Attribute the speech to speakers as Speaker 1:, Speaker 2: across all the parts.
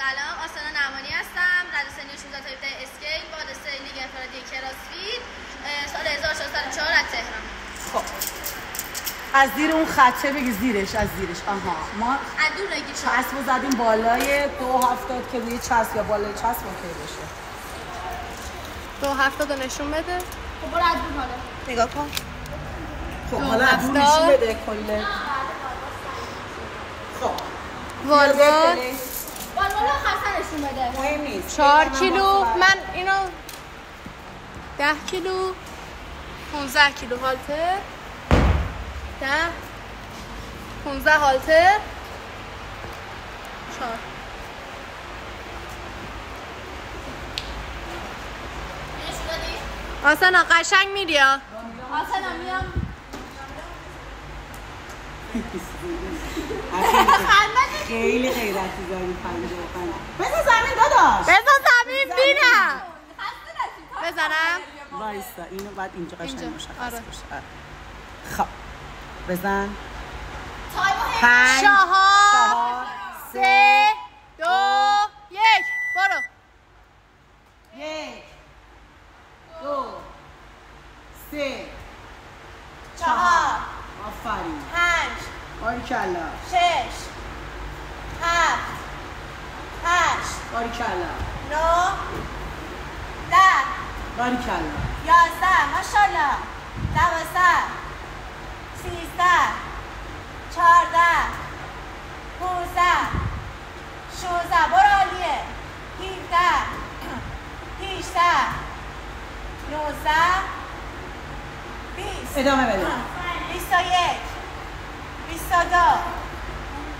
Speaker 1: سلام، آسانا نعمانی هستم. رده سنی 16 تا 17 اسکیل با رشته لیگ انفرادی کراسفیت سال 1404 از تهران.
Speaker 2: خب از زیر اون خطه بگی زیرش، از زیرش. آها ما
Speaker 1: از دور نگیر شما
Speaker 2: چسبو زدیم بالای 270 که روی چسب یا بالای چسب اوکی بشه.
Speaker 3: 270 نشون بده.
Speaker 1: خب برو از دور حالا
Speaker 3: نگاه کن.
Speaker 2: خب حالا از دور نشون بده کله. خب
Speaker 3: والوال
Speaker 1: والوالا خسته نشون بده.
Speaker 2: مهم نیست.
Speaker 3: 4 کیلو. من اینو 10 کیلو 15 کیلو هالتر 10 15 هالتر 4 آسانا قشنگ میری ها.
Speaker 1: آسانا میام.
Speaker 2: خیلی غیرتی داری 55. بزن زمین داداش.
Speaker 3: بزن زمین بینم. بزنم.
Speaker 2: وایسا اینو بعد اینجا قشنگ مشخص
Speaker 3: آره.
Speaker 2: بشه. خب بزن.
Speaker 3: 5 4 3 2 1 برو.
Speaker 2: 1 2 3
Speaker 3: 4
Speaker 2: آفرین.
Speaker 3: 5
Speaker 2: باریکلا.
Speaker 3: 6 7 8
Speaker 2: باریکلا.
Speaker 3: 9 10
Speaker 2: باریکلا.
Speaker 3: 11 ماشاءالله 12 13 14 15 16 برو عالیه 17 18 19 20
Speaker 2: ادامه بده.
Speaker 3: 21 22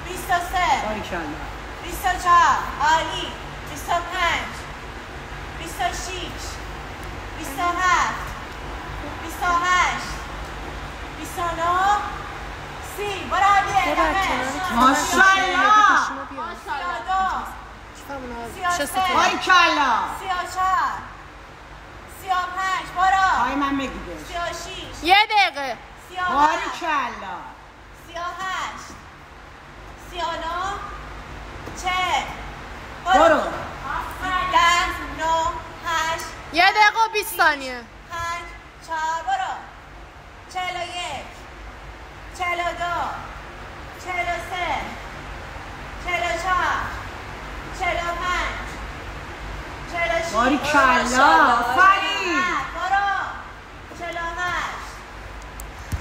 Speaker 3: 23
Speaker 2: باریکلا.
Speaker 3: 24 عالی 25 26 27 28 29 30 برو عالیه
Speaker 2: ماشاءالله.
Speaker 3: 32
Speaker 2: باریکلا.
Speaker 3: 34 35 برو
Speaker 2: پای من بگیده.
Speaker 3: 36
Speaker 4: یه دقیقه
Speaker 3: 37
Speaker 2: باریکلا.
Speaker 3: 38 39 40
Speaker 2: برو.
Speaker 3: 10 9 8
Speaker 4: یه دقیقه و 20 ثانیه
Speaker 3: 5 4 برو 41 42 43 44 45 46
Speaker 2: باریکلا. آفرین.
Speaker 3: برو 48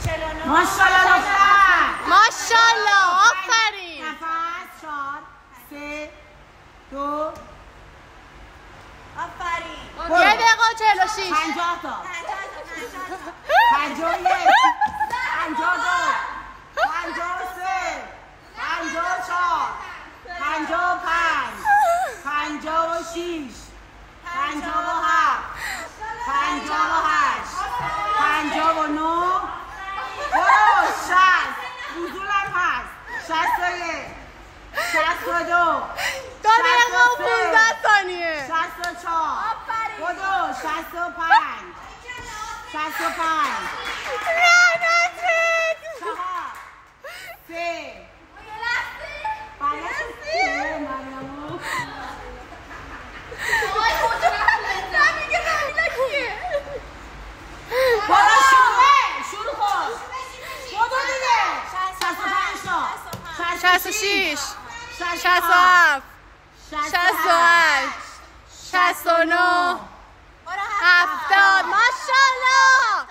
Speaker 3: 49
Speaker 2: ماشاءالله دختر.
Speaker 4: ماشاءالله آفرین
Speaker 2: نفس 4 3 2
Speaker 3: آفرین
Speaker 2: برو.
Speaker 4: یه دقیقه و 46
Speaker 2: 50 تا 51 52 53 54 55 56 57 58 59 برو 60 بوزولم هست 61 62
Speaker 4: دو دقیقه و 15 ثانیه
Speaker 2: 64 بدو 65 65
Speaker 4: لعنتت
Speaker 2: 4 3 بلد مرمو بالا شروع کن بدو دیگه 65 تا
Speaker 4: 66 67 68 69 70 ماشاءالله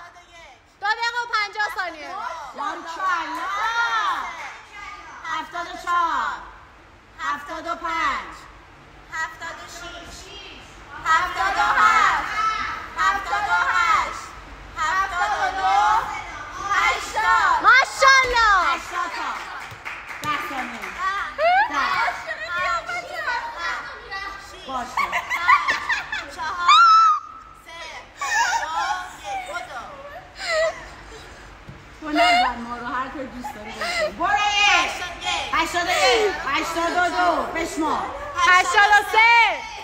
Speaker 4: 2 دقیقه و 50 ثانیه
Speaker 2: باریکلا 74 75
Speaker 3: 76 77 78 79 80
Speaker 4: ماشاءالله
Speaker 2: 80 تا 10 ثانیه باشه
Speaker 3: 4
Speaker 2: تو نزن ما رو هر طور دوست داری بکن برو 81 82 بشمار
Speaker 4: 83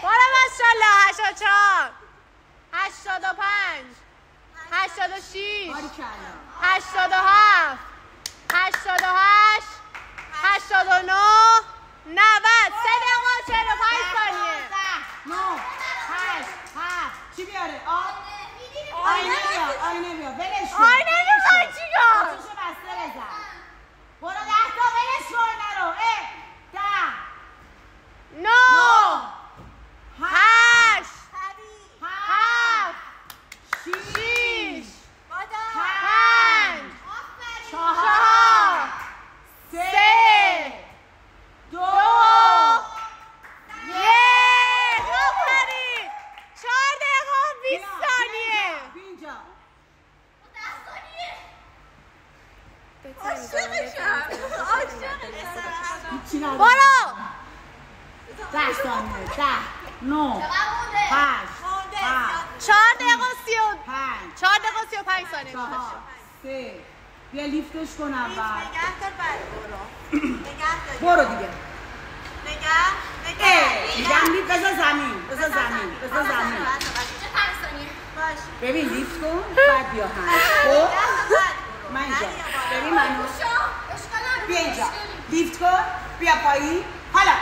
Speaker 4: برو ماشاءالله 84 85 86
Speaker 2: باریکلا
Speaker 4: 87 88 89 90 3 دقیقه و 45
Speaker 2: 10 ثانیه 10 9 8 7
Speaker 4: 4 دقیقه و
Speaker 2: 5
Speaker 4: 4 دقیقه و 35 ثانیه
Speaker 2: 4 3 بیا لیفتش کن اول
Speaker 3: نگه دار بعد برو
Speaker 2: برو دیگه میگم لیفت بذار زمین
Speaker 3: چه 5 ثانیه باش
Speaker 2: ببین لیفت کن بعد بیا هم خب من اینجا ببین منو بیا اینجا لیفت کن بیا پایین حالا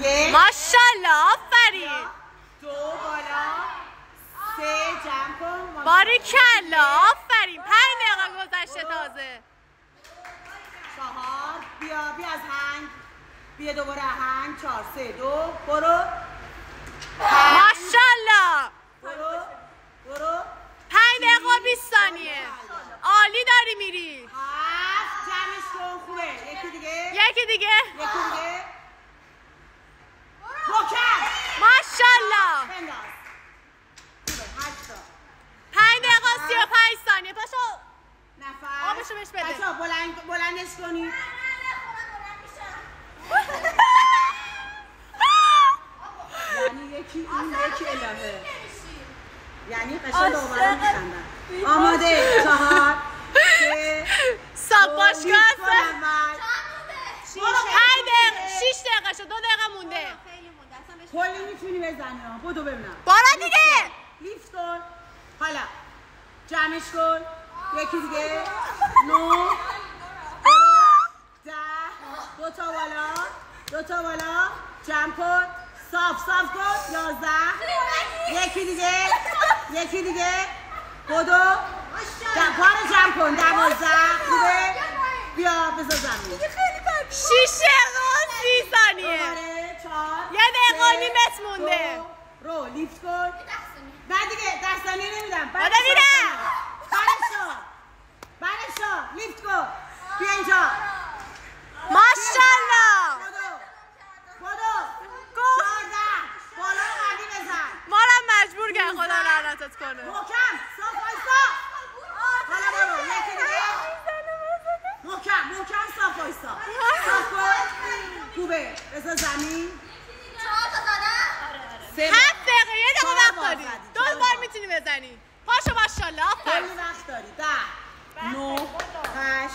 Speaker 2: 1
Speaker 4: ماشاءالله آفرین
Speaker 2: 2 بالا 3 جمع کن
Speaker 4: باریکلا آفرین 5 دقیقه گذشته تازه
Speaker 2: 4 بیا از هنگ بیا دوباره هنگ 4 3 2 برو
Speaker 4: ماشاءالله
Speaker 2: برو
Speaker 4: 5 دقیقه و 20 ثانیه عالی داری میری
Speaker 2: 7 جمعش کن خوبه یکی دیگه محکم
Speaker 4: ماشاءالله
Speaker 2: بنداز خوبه 8 تا
Speaker 4: 5 دقیقه و 35 ثانیه پاشو
Speaker 2: نفر
Speaker 4: آبشو بهش بده.
Speaker 2: بچه‌ها بلندش کنید یعنی یکی این یکی الهه یعنی قشنگ دوباره میخندن آماده 4 3
Speaker 4: ساب باشگاه است 5
Speaker 2: 5
Speaker 4: دقیقه 6 دقیقه شد 2 دقیقه مونده
Speaker 2: کلی میتونی بزنی ها بودو ببینم
Speaker 4: بارا دیگه
Speaker 2: لیفت کن حالا جمعش کن یکی دیگه 9 10 2 تا بالا جمع کن صاف کن 11 یکی دیگه بودو جمع کن 12 خوبه بیا بذار زمین
Speaker 4: 6 دقیقه و 30 ثانیه
Speaker 2: دوباره 4
Speaker 4: 1 دقیقه و نیم متر مونده
Speaker 2: رو لیفت کن نه دیگه 10 ثانیه نمیدم
Speaker 4: بده میرم
Speaker 2: بعدشو لیفت کن بیا اینجا
Speaker 4: ماشاءالله
Speaker 2: بودو 14 بالا رو قدی بزن
Speaker 4: ما رو مجبور کرد خدا لعنتت کنه
Speaker 2: محکم صاف وایسا حالا برو یکی دیگه محکم صاف وایسا صاف کن خوبه بذار زمین
Speaker 4: 7 دقیقه 1 دقیقه وقت داری 2 بار میتونی بزنی پاشو ماشاءالله
Speaker 2: کلی
Speaker 4: آفرین
Speaker 2: وقت داری 10 9 8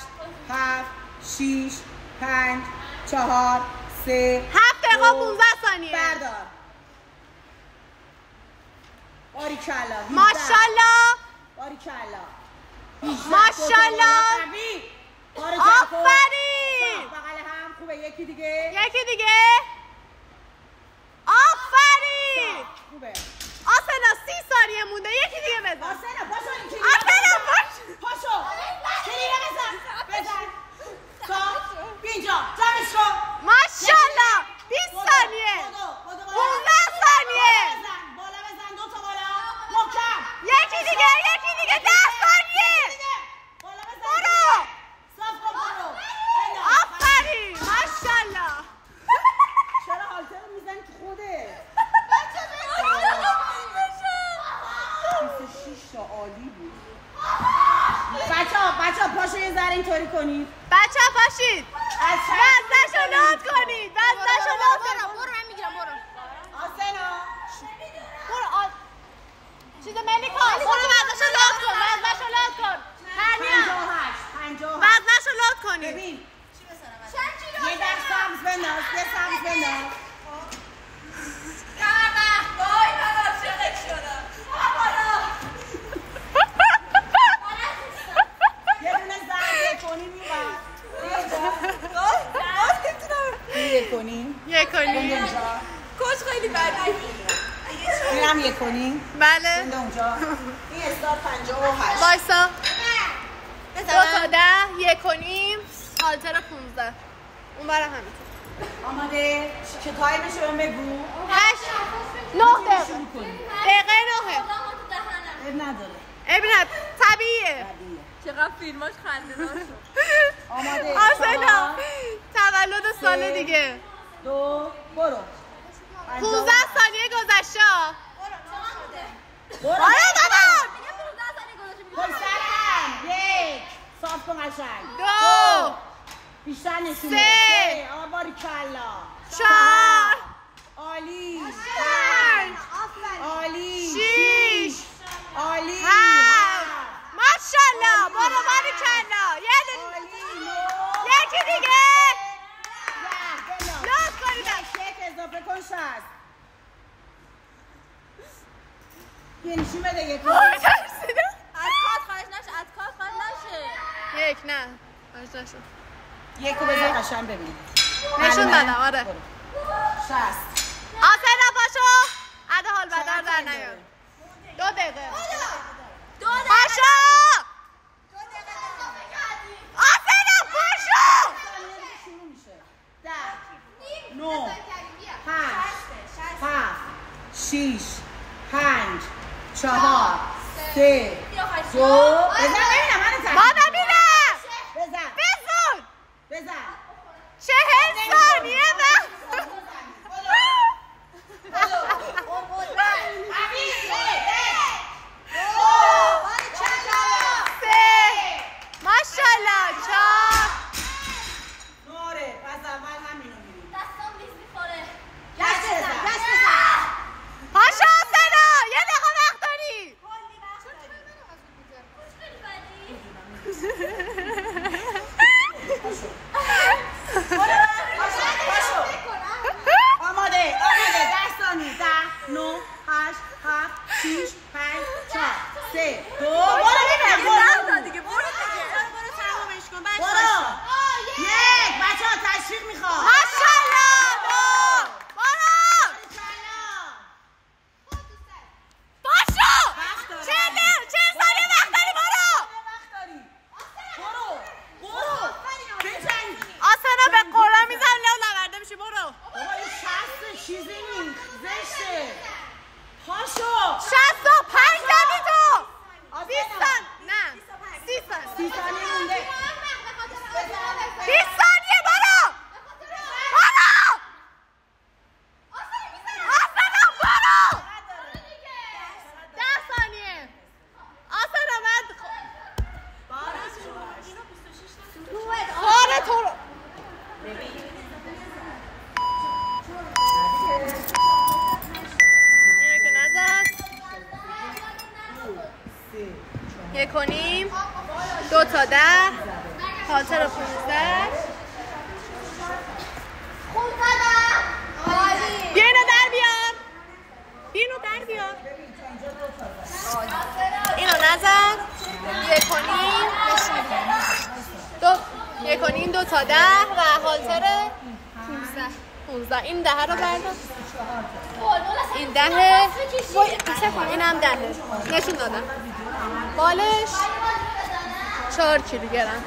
Speaker 2: 7 6 5 4 3
Speaker 4: 7 دقیقه و 15 ثانیه
Speaker 2: بردار باریکلا
Speaker 4: ماشاءالله
Speaker 2: باریکلا
Speaker 4: ماشاءالله آفرین
Speaker 2: بغل هم خوبه یکی دیگه
Speaker 4: آفرین
Speaker 2: خوبه
Speaker 4: آسنا 30 ثانیه مونده یکی دیگه بزن
Speaker 2: آسنا پاشو این کلیه
Speaker 4: آسنا
Speaker 2: پاشو کلیه بزن صاف اینجا جمعش کن
Speaker 4: ماشاءالله 20 ثانیه 15 ثانیه
Speaker 2: بالا بزن 2 تا بالا محکم
Speaker 4: یکی دیگه 10 ثانیه برو
Speaker 2: صاف کن برو
Speaker 4: آفرین ماشاءالله
Speaker 2: چرا حالتر رو میزنی تو خوده 26 تا عالی بود بچه ها پاشو یه ذره اینطوری کنید
Speaker 4: بچه ها پاشید وزنشو لود کنید
Speaker 1: برو من میگیرم برو
Speaker 2: آسنا
Speaker 4: برو چیز ملیکا برو وزنشو لود کن هرنیا
Speaker 2: 58
Speaker 4: وزنشو لود کنید
Speaker 2: ببین یه در سبز بنداز یه دونه زرد کنی میبرد
Speaker 4: یک کنی
Speaker 3: کش خیلی بدی
Speaker 2: اینم یک کنی
Speaker 4: بله
Speaker 2: بنده اونجا این استار 58
Speaker 4: بایسا 2 تا 10 1 کنیم آلتر 15 اون برای همینطور
Speaker 2: آماده که تایمشو بهم بگو
Speaker 4: 8 9 دقیقه
Speaker 2: شروع کنی
Speaker 4: دقیقه 9
Speaker 2: اب نداره
Speaker 4: ابن طبیعیه
Speaker 3: چقدر فیلماش خنده دار
Speaker 2: آماده
Speaker 4: آسنا تولد سال دیگه
Speaker 2: 2 برو
Speaker 4: 15 ثانیه گذشته
Speaker 2: برو
Speaker 4: آره دادم
Speaker 2: پشترم 1 صاف کن قشنگ
Speaker 4: 2
Speaker 2: بیشتر نشون
Speaker 4: 3
Speaker 2: آباری کلا
Speaker 4: 4
Speaker 2: یه نشون بده یک
Speaker 3: از کات خواهش نشه از کات خواهش نشه
Speaker 4: یک نه خواهش نشد
Speaker 2: یکو بذار قشنگ ببینیم
Speaker 4: نشون دادم آره
Speaker 2: 60
Speaker 4: آسینا پاشو عده حال بدار در نیار 2 دقیقه پاشو آسینا پاشو
Speaker 2: 9 8 7 6 5 4 3 2 بزن ببینم منو
Speaker 4: بابا ببینم
Speaker 2: بزن
Speaker 4: بزن
Speaker 2: بزن
Speaker 4: 40 ثانیه ماشاءالله 4
Speaker 2: نوره پس اول همینو میریم
Speaker 1: دستام لیز میخوره
Speaker 2: دست بزن
Speaker 4: پاشو آسینا یه دقیقه وقت داری
Speaker 2: آماده 10 ثانیه 10 9 8 7 6 5 4 3 2 برو ببینم
Speaker 3: دیگه برو تمامش کن
Speaker 2: برو یک بچه ها تشویق میخواد
Speaker 4: ماشاءالله برو پاشو 40 ثانیه وقت داری
Speaker 2: برو بزن
Speaker 4: آسینا به قرآن میزم نورده میشی برو
Speaker 2: بابا این 60 چیزی نیست زشته پاشو
Speaker 4: 65 زدی تو 20
Speaker 2: آسینا
Speaker 4: نه 30 ثانیه
Speaker 2: 30 ثانیه مونده
Speaker 4: 20 ثانیه برو آسینا برو 10 ثانیه آسینا من خاره تو رو اینو که نزد 1.5 2 تا 10 خاطر 15 بیا اینو در بیار اینو در بیار اینو نزد 1.5 2 تا 10 و حاضر 15 این 10 رو بردار این 10 این هم 10 نشون دادم بالش 4 کیلوگرم